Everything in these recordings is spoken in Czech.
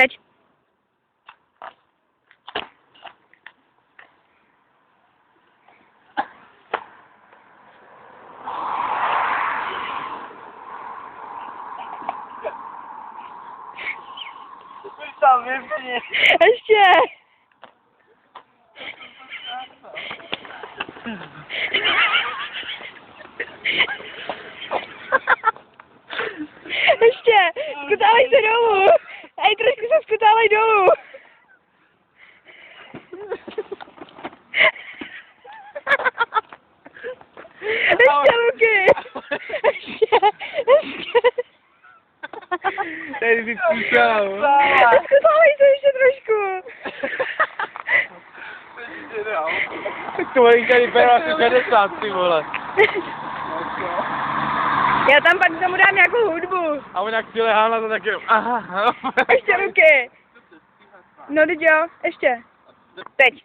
Teď. Tam vypni. Ještě. Ještě. Skutálej se dolů. Hej, trošku se skutálej dolů. Ještě, Luky. Ještě. Tady si píšel. Skutálej se ještě trošku. Tak to mají tady bylo asi 60, ty vole. Já tam pak tomu dám nějakou hudbu. A on jak si lehá na to tak jenom, aha. Ještě, Luky. No, teď jo, ještě. Teď.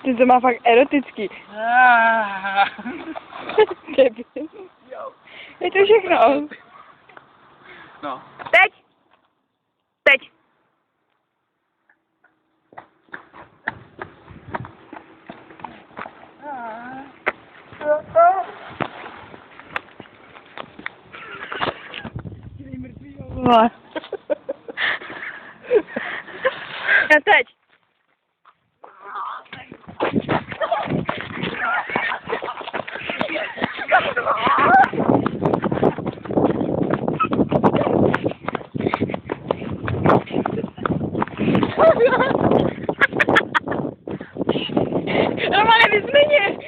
Ty to má fakt erotický. Debil. Je to všechno. No. Teď. Teď. A teď. Normálně vyzměně.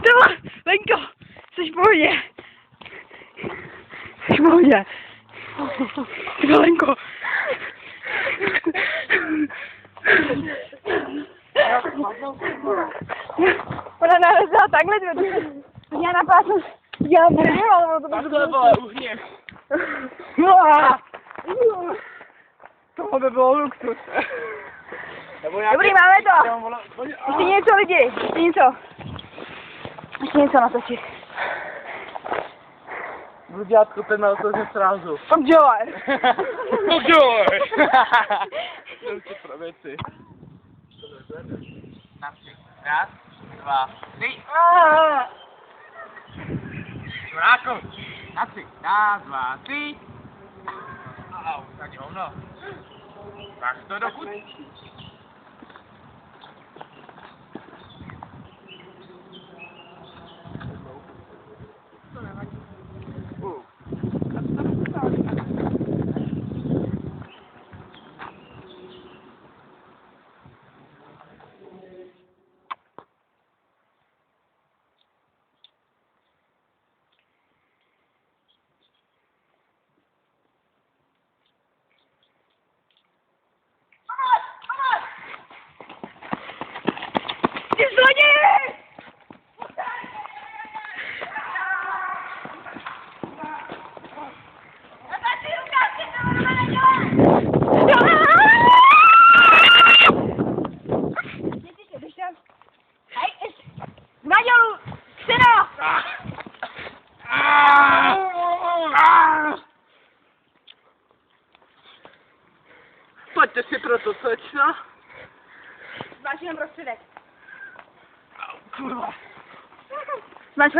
Tohle, Lenko, jsi v pohodě. Jsi v pohodě. Tyhle, Lenko. Ona narazila takhle, já napásnu, já nevím, Takhle vole, uhně. Tohle by bylo luxus. Dobrý, máme to. Ještě něco, lidi, ještě něco. Ještě něco natočit. Budu dělat kupet na otevřené srázu. Pak dělej. No dělej. Jdem si pro věci. Raz, dva, tři. Čuráko. Na tři. Raz, dva, tři. Au, tak hovno. Tak to dokud. Ty zloději! Pojďte si pro to, slečno. Zmáš jenom prostředek. Kurva. Zmáš